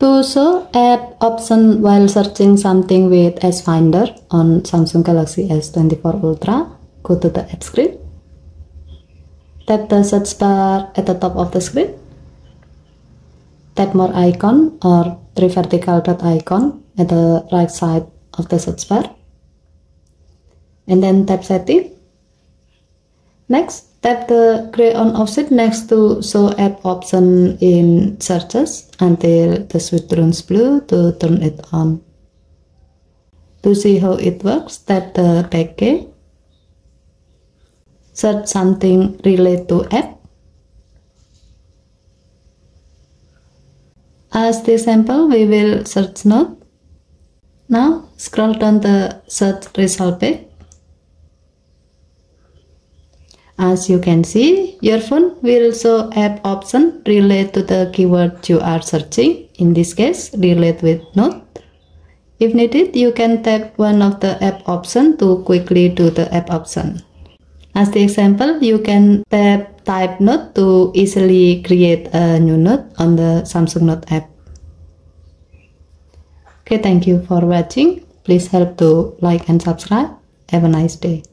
To show app option while searching something with S Finder on Samsung Galaxy S24 Ultra, go to the app screen. Tap the search bar at the top of the screen. Tap more icon or three vertical dot icon at the right side of the search bar. And then tap setting. Next, tap the gray on offset next to show app option in searches until the switch turns blue to turn it on. To see how it works, tap the back key. Search something related to app. As the sample, we will search Note. Now, scroll down the search result page. As you can see, your phone will show app option related to the keyword you are searching, in this case, relate with Note. If needed, you can tap one of the app option to quickly do the app option. As the example, you can tap type Note to easily create a new note on the Samsung Note app. Okay, thank you for watching. Please help to like and subscribe. Have a nice day.